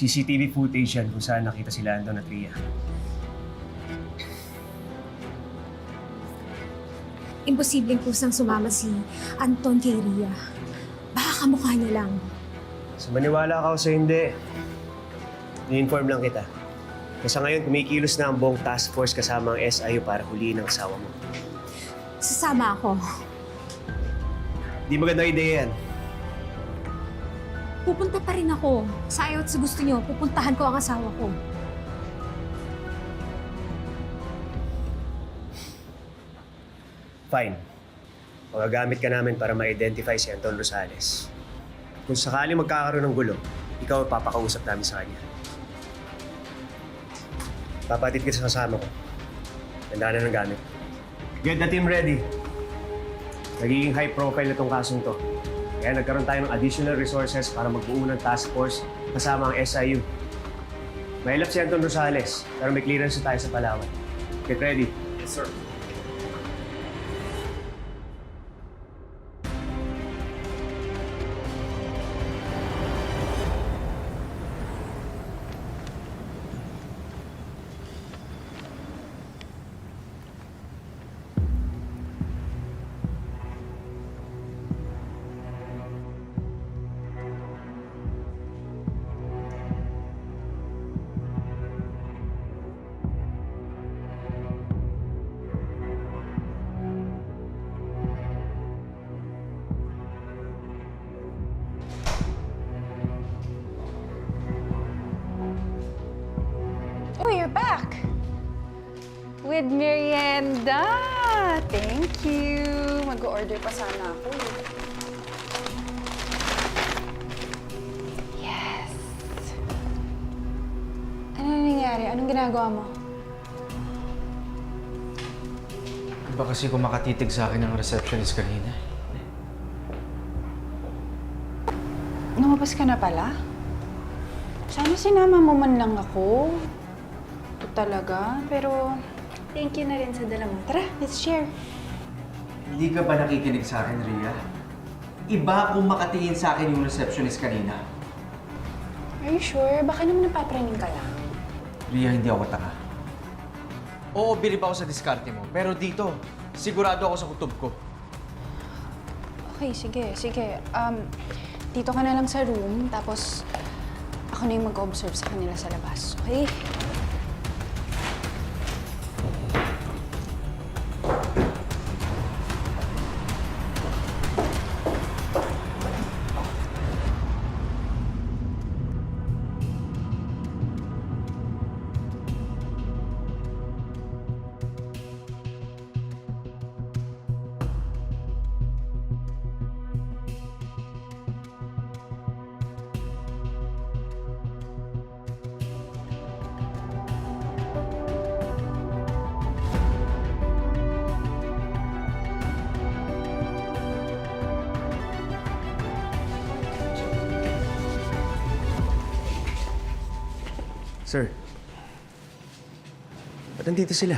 CCTV footage yan kung saan nakita sila Anton at Rhea. Imposibleng kusang sumama si Anton kay Rhea. Baka kamukha niya lang. So maniwala ka o sa hindi, ni-inform lang kita. Kasi ngayon, kumikilos na ang buong task force kasama ang SIU para huliin ang asawa mo. Sasama ako. Di magandang ideya yan. Pupunta pa rin ako. Sa ayaw at sa gusto niyo, pupuntahan ko ang asawa ko. Fine. Magagamit ka namin para ma-identify si Anton Rosales. Kung sakali magkakaroon ng gulo, ikaw ang papakausap namin sa kanya. Papatid kita sa kasama ko. Ganda na ng gamit. Get the team ready. Nagiging high profile na itong kasong to. Kaya nagkaroon tayo ng additional resources para magbuo ng task force kasama ang SIU. Mahilap si Anton Rosales, pero may clearance na tayo sa Palawan. Get ready. Yes, sir. Oh, you're back! With merienda! Thank you! Mag-order pa sana ako. Yes! Ano nangyayari? Anong ginagawa mo? Iba kasi kung makatitig sa akin ng receptionist kanina. Lumabas ka na pala? Sana sinama mo man lang ako. Ito talaga, pero thank you na rin sa dala mo. Tara, let's share. Hindi ka ba nakikinig sa akin, Rhea? Iba kung makatingin sa akin yung receptionist kanina. Are you sure? Baka naman napapraning ka lang. Rhea, hindi ako tanga. Oo, bilib ako sa diskarte mo. Pero dito, sigurado ako sa kutob ko. Okay, sige. Dito ka na lang sa room, tapos ako na yung mag-observe sa kanila sa labas, okay? Sir, ba't nandito sila?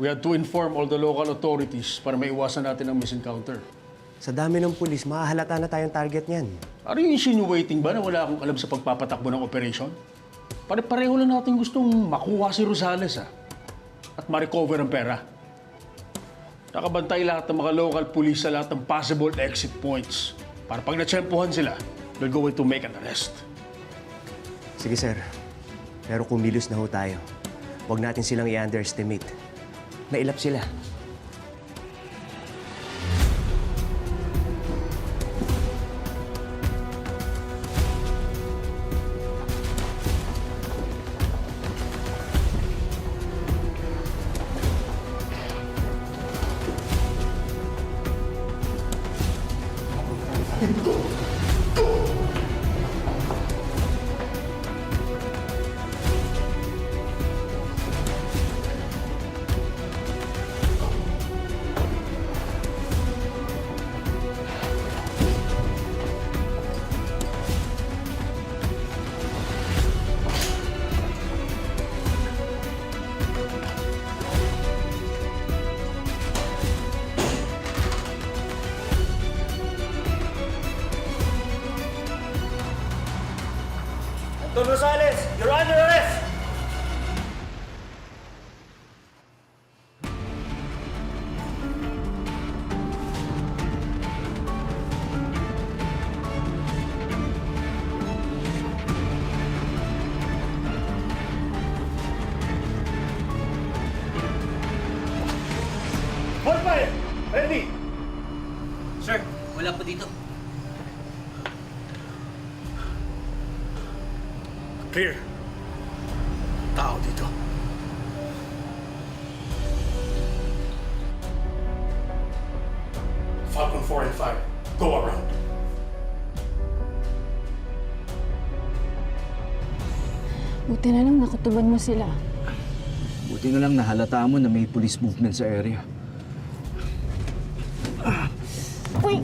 We had to inform all the local authorities para maiwasan natin ang misencounter. Sa dami ng pulis, mahahalata na tayong target niyan. Are you insinuating ba na wala akong alam sa pagpapatakbo ng operation? Pare-pareho lang natin gustong makuha si Rosales at ma-recover ang pera. Nakabantay lahat ng mga local police sa lahat ng possible exit points para pag natsempuhan sila, they're going to make an arrest. Sige, sir. Pero kumilos na ho tayo. Huwag natin silang i-underestimate. Nailap sila. Rosales, you're under arrest! Hold fire! Ready! Sir, wala po dito. Clear. Tao dito. Falcon 4 and 5, go around. Buti na lang nakutuban mo sila. Buti na lang nahalata mo na may police movement sa area. Uy!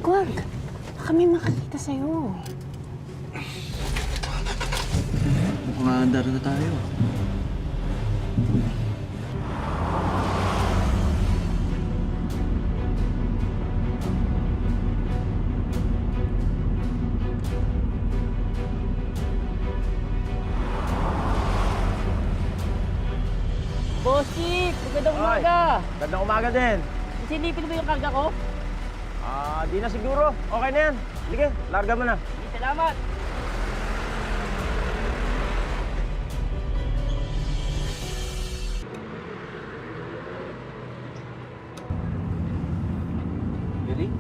Wag! Baka may makakita sa'yo. Mukhang aandar na tayo. Boss Chief, magandang umaga. Gandang umaga din. Silipin mo yung karga ko? Di na siguro. Okay na yan. Sige, larga mo na. Salamat. Millie?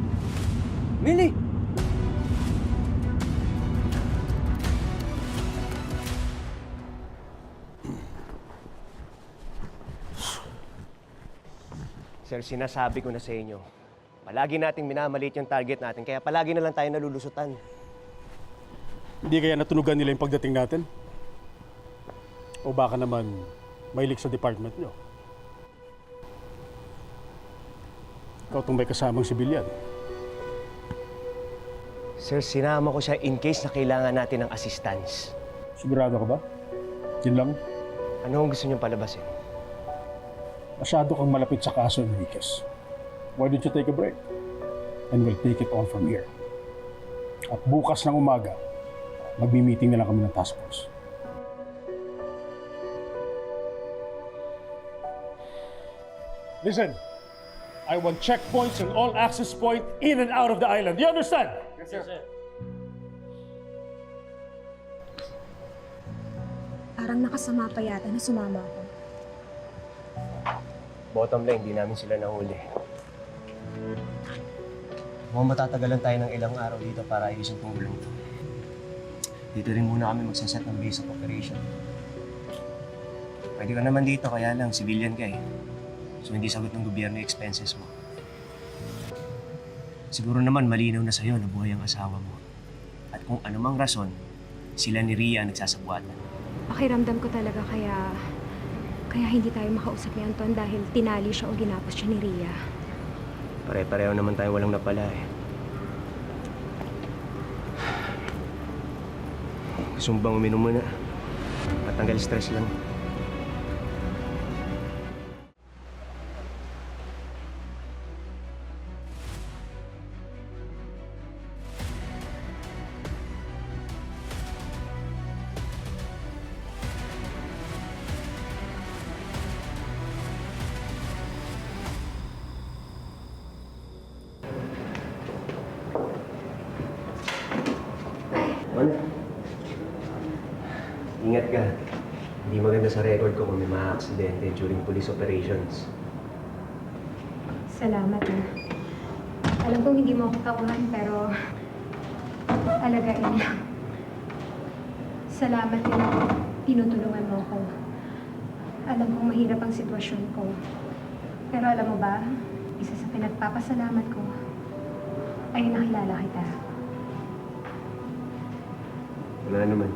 Millie! Sir, sinasabi ko na sa inyo, palagi nating minamaliit yung target natin, kaya palagi na lang tayo nalulusutan. Hindi kaya natunugan nila yung pagdating natin? O baka naman may leak sa department nyo? Ikaw itong may kasamang sibilyan. Sir, sinama ko siya in case na kailangan natin ng assistance. Sigurado ka ba? Yun lang? Ano ang gusto niyong palabasin? Masyado kang malapit sa kaso, Enriquez. Why don't you take a break? And we'll take it all from here. At bukas ng umaga, magmi-meeting na lang kami ng task force. Listen, I want checkpoints and all access point in and out of the island. Do you understand? Yes, sir. Parang nakasama pa yata na sumama ako. Bottom line, hindi namin sila nahuli. Mukhang matatagalan tayo ng ilang araw dito para ayusin tong gulong to. Dito rin muna kami magsaset ng base of operation. Pwede ka naman dito, kaya lang, civilian ka eh. So hindi sagot ng gobyerno yung expenses mo. Siguro naman malinaw na sa'yo na buhay ang asawa mo. At kung anumang rason, sila ni Rhea ang nagsasabuatan. Pakiramdam ko talaga kaya hindi tayo makausap ni Anton dahil tinali siya o ginapos siya ni Rhea. Pare-pareho naman tayo walang napala eh. Gusto mo bang uminom muna? Patanggal stress lang. Ano? Ingat ka. Hindi maganda sa record ko kung may mga aksidente during police operations. Salamat na. Alam kong hindi mo ako tauhan pero alagain lang. Salamat din. Tinutulungan mo ako. Alam kong mahirap ang sitwasyon ko. Pero alam mo ba, isa sa pinagpapasalamat ko ay nakilala kita. Wala naman.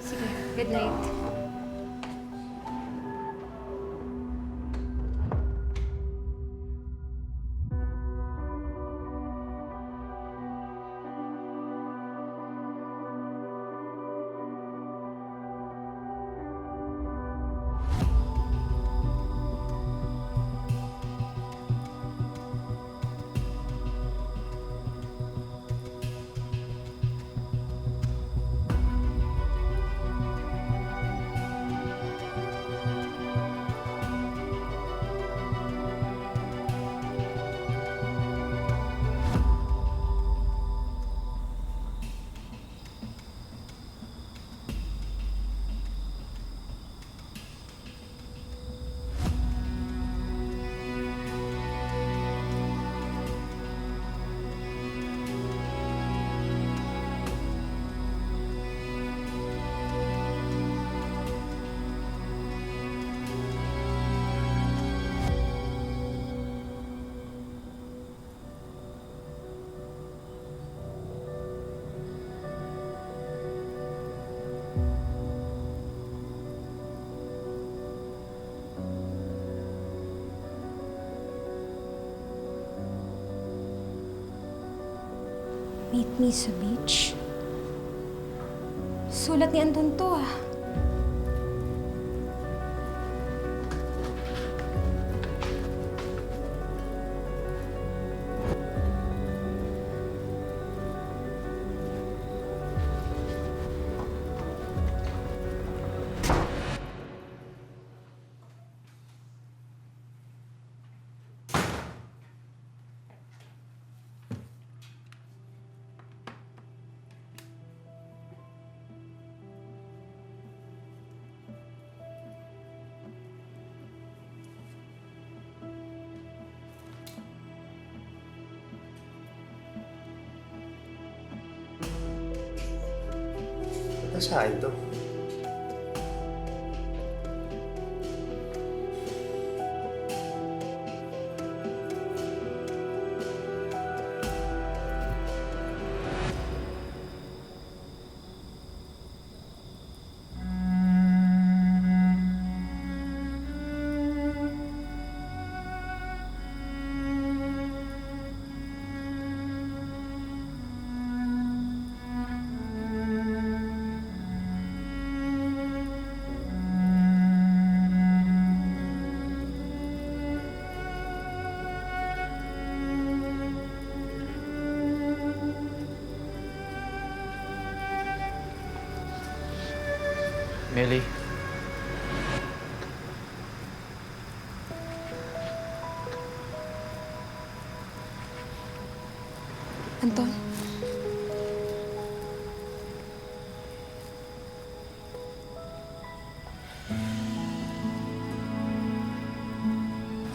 Sige, good night. Meet me sa beach? Sulat ni Anton to ah. Ito sa akin to. Melly, Anton?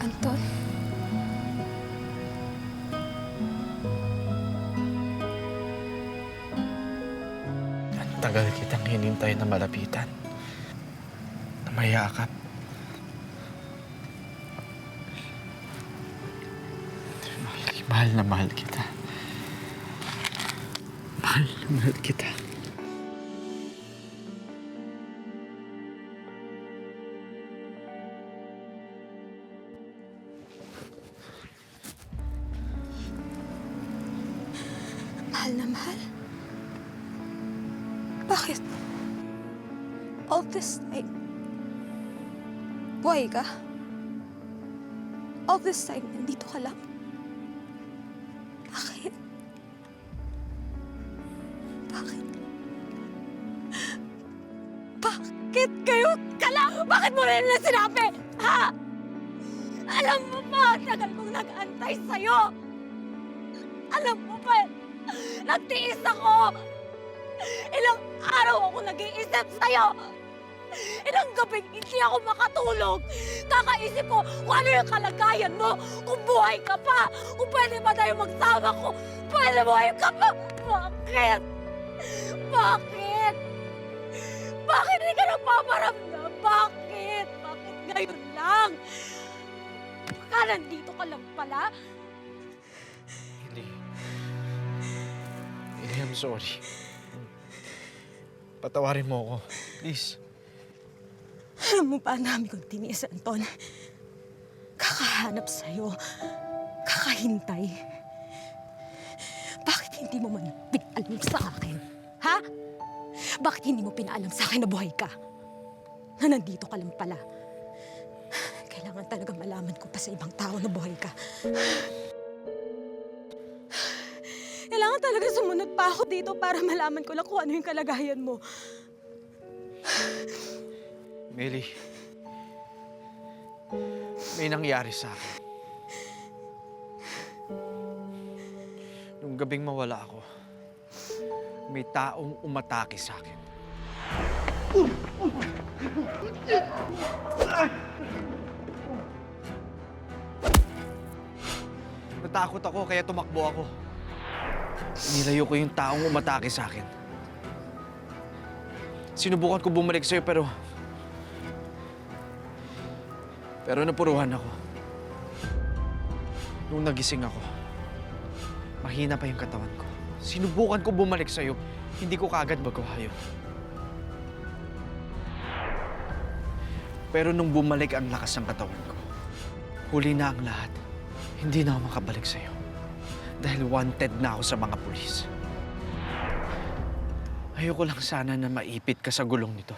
Anton? ang tagal kitang hinintay na malapitan. Na mayakap. Mahal na mahal kita. Mahal na mahal kita. Mahal na mahal? Bakit? All this time, buhay ka? All this time, nandito ka lang? Bakit? Bakit? Bakit kayo ka lang? Bakit mo rin na sinabi? Ha? Alam mo ba, tagal kong nag-antay sa'yo. Alam mo ba, nagtiis ako. Ilang araw ako nag-iisip sa'yo. Ilang gabing hindi ako makatulog. Kakaisip ko kung ano yung kalagayan mo. Kung buhay ka pa. Kung pwede ba tayo magsama ko. Pwede buhay ka pa. Bakit? Bakit? Bakit hindi ka nagpaparamdam? Bakit? Bakit ngayon lang? Baka nandito ka lang pala? Melly. Melly, I'm sorry. Patawarin mo ako. Please. Alam mo ba, ang dami kong tiniis, Anton. Kakahanap sa'yo. Kakahintay. Bakit hindi mo man pinaalam sa akin? Ha? Bakit hindi mo pinaalam sa akin na buhay ka? Na nandito ka lang pala. Kailangan talaga malaman ko pa sa ibang tao na buhay ka. Kailangan talaga sumunod pa ako dito para malaman ko lang kung ano yung kalagayan mo. Melly. May nangyari sa akin. Nung gabing mawala ako, may taong umatake sa akin. Natakot ako kaya tumakbo ako. Nilayo ko yung taong umatake sa akin. Sinubukan ko bumalik sa'yo pero napuruhan ako. Nung nagising ako, mahina pa yung katawan ko. Sinubukan ko bumalik sa'yo, hindi ko kaagad magawa yun. Pero nung bumalik ang lakas ng katawan ko, huli na ang lahat. Hindi na ako makabalik sa'yo. Dahil wanted na ako sa mga pulis. Ayoko lang sana na maipit ka sa gulong nito.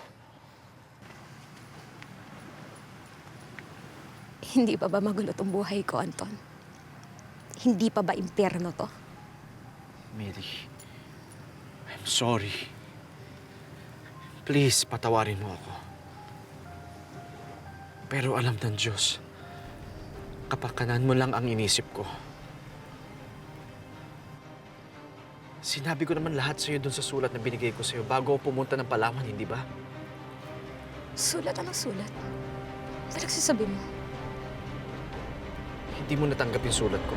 Hindi pa ba magulo tong buhay ko, Anton? Hindi pa ba impyerno to? Mary, I'm sorry. Please, patawarin mo ako. Pero alam ng Diyos, kapakanan mo lang ang inisip ko. Sinabi ko naman lahat sa'yo dun sa sulat na binigay ko sa'yo bago ako pumunta ng Palawan, hindi ba? Sulat? Anong sulat? Ano nagsasabi mo? Hindi mo natanggap yung sulat ko.